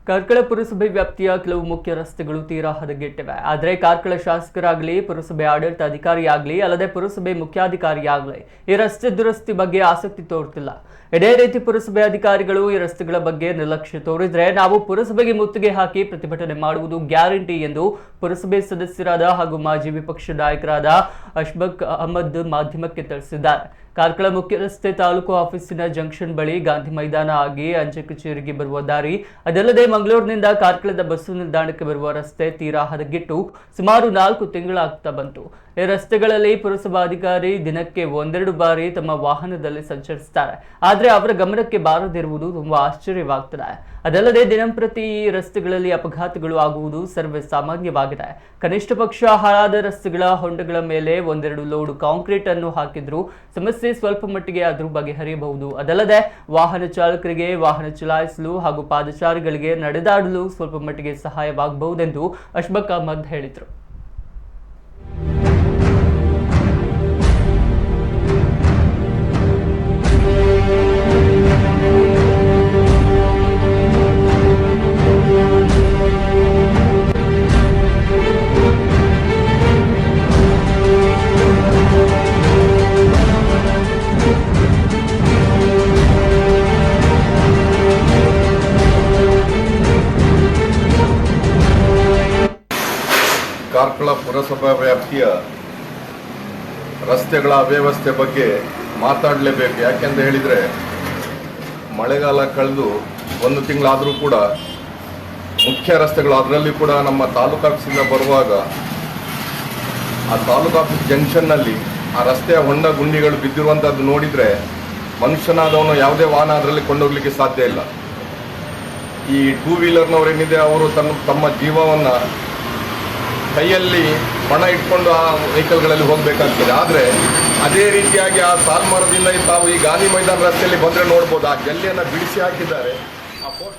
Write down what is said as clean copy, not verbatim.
ಕಾರ್ಕಳ ಪುರಸಭೆ ವ್ಯಾಪ್ತಿಯ ಕೆಲವು ಮುಖ್ಯ ರಸ್ತೆಗಳು ತೀರಾ ಹದಗೆಟ್ಟಿವೆ. ಆದರೆ ಕಾರ್ಕಳ ಶಾಸಕರಾಗಲಿ, ಪುರಸಭೆ ಆಡಳಿತಾಧಿಕಾರಿಯಾಗಲಿ, ಅಲ್ಲದೆ ಪುರಸಭೆ ಮುಖ್ಯಾಧಿಕಾರಿಯಾಗಲಿ ಈ ರಸ್ತೆ ದುರಸ್ತಿ ಬಗ್ಗೆ ಆಸಕ್ತಿ ತೋರುತ್ತಿಲ್ಲ. ಇದೇ ರೀತಿ ಪುರಸಭೆ ಅಧಿಕಾರಿಗಳು ಈ ರಸ್ತೆಗಳ ಬಗ್ಗೆ ನಿರ್ಲಕ್ಷ್ಯ ತೋರಿದ್ರೆ ನಾವು ಪುರಸಭೆಗೆ ಮುತ್ತಿಗೆ ಹಾಕಿ ಪ್ರತಿಭಟನೆ ಮಾಡುವುದು ಗ್ಯಾರಂಟಿ ಎಂದು ಪುರಸಭೆ ಸದಸ್ಯರಾದ ಹಾಗೂ ಮಾಜಿ ವಿಪಕ್ಷ ನಾಯಕರಾದ ಅಶ್ಫಾಕ್ ಅಹಮದ್ ಮಾಧ್ಯಮಕ್ಕೆ ತಿಳಿಸಿದ್ದಾರೆ. ಕಾರ್ಕಳ ಮುಖ್ಯ ರಸ್ತೆ ತಾಲೂಕು ಆಫೀಸಿನ ಜಂಕ್ಷನ್ ಬಳಿ ಗಾಂಧಿ ಮೈದಾನ ಆಗಿ ಅಂಚೆ ಕಚೇರಿಗೆ ಬರುವ ದಾರಿ, ಅದಲ್ಲದೆ ಮಂಗಳೂರಿನಿಂದ ಕಾರ್ಕಳದ ಬಸ್ಸು ನಿಲ್ದಾಣಕ್ಕೆ ಬರುವ ರಸ್ತೆ ತೀರಾ ಹದಗೆಟ್ಟು ಸುಮಾರು 4 ತಿಂಗಳಾಗ್ತಾ ಬಂತು. ಈ ರಸ್ತೆಗಳಲ್ಲಿ ಪುರಸಭಾಧಿಕಾರಿ ದಿನಕ್ಕೆ ಒಂದೆರಡು ಬಾರಿ ತಮ್ಮ ವಾಹನದಲ್ಲಿ ಸಂಚರಿಸುತ್ತಾರೆ. ಆದರೆ ಅವರ ಗಮನಕ್ಕೆ ಬಾರದಿರುವುದು ತುಂಬಾ ಆಶ್ಚರ್ಯವಾಗ್ತದೆ. ಅದಲ್ಲದೆ ದಿನಂಪ್ರತಿ ಈ ರಸ್ತೆಗಳಲ್ಲಿ ಅಪಘಾತಗಳು ಆಗುವುದು ಸರ್ವೇ ಸಾಮಾನ್ಯವಾಗಿದೆ. ಕನಿಷ್ಠ ಪಕ್ಷ ಹಾಳಾದ ರಸ್ತೆಗಳ ಹೊಂಡಗಳ ಮೇಲೆ ಒಂದೆರಡು ಲೋಡ್ ಕಾಂಕ್ರೀಟ್ ಅನ್ನು ಹಾಕಿದ್ರು ಸಮಸ್ಯೆ ಸ್ವಲ್ಪ ಮಟ್ಟಿಗೆ ಆದರೂ ಬಗೆಹರಿಯಬಹುದು. ಅದಲ್ಲದೆ ವಾಹನ ಚಾಲಕರಿಗೆ ವಾಹನ ಚಲಾಯಿಸಲು ಹಾಗೂ ಪಾದಚಾರಿಗಳಿಗೆ ನಡೆದಾಡಲು ಸ್ವಲ್ಪ ಮಟ್ಟಿಗೆ ಸಹಾಯವಾಗಬಹುದೆಂದು ಅಶ್ಫಾಕ್ ಅಹಮದ್ ಹೇಳಿದರು. ಕಾರ್ಕಳ ಪುರಸಭಾ ವ್ಯಾಪ್ತಿಯ ರಸ್ತೆಗಳ ಅವ್ಯವಸ್ಥೆ ಬಗ್ಗೆ ಮಾತಾಡಲೇಬೇಕು. ಯಾಕೆಂತ ಹೇಳಿದರೆ ಮಳೆಗಾಲ ಕಳೆದು 1 ತಿಂಗಳಾದರೂ ಕೂಡ ಮುಖ್ಯ ರಸ್ತೆಗಳು, ಅದರಲ್ಲಿ ಕೂಡ ನಮ್ಮ ತಾಲೂಕು ಆಫೀಸಿಂದ ಬರುವಾಗ ಆ ತಾಲೂಕು ಆಫೀಸ್ ಜಂಕ್ಷನ್ನಲ್ಲಿ ಆ ರಸ್ತೆಯ ಹೊಂಡ ಗುಂಡಿಗಳು ಬಿದ್ದಿರುವಂಥದ್ದು ನೋಡಿದರೆ ಮನುಷ್ಯನಾದವನು ಯಾವುದೇ ವಾಹನ ಅದರಲ್ಲಿ ಕೊಂಡೋಗ್ಲಿಕ್ಕೆ ಸಾಧ್ಯ ಇಲ್ಲ. ಈ 2 ವೀಲರ್ನವರೇನಿದೆ ಅವರು ತಮ್ಮ ಜೀವವನ್ನು ಕೈಯಲ್ಲಿ ಪಣ ಇಟ್ಕೊಂಡು ಆ ವೆಹಿಕಲ್ಗಳಲ್ಲಿ ಹೋಗಬೇಕಾಗ್ತದೆ. ಆದರೆ ಅದೇ ರೀತಿಯಾಗಿ ಆ ಸಾಲ್ಮರದಿಂದ ತಾವು ಈ ಗಾಂಧಿ ಮೈದಾನ ರಸ್ತೆಯಲ್ಲಿ ಬಂದರೆ ನೋಡ್ಬೋದು, ಆ ಜಲ್ಲಿಯನ್ನು ಬಿಡಿಸಿ ಹಾಕಿದ್ದಾರೆ. ಆ ಪೋಸ್ಟ್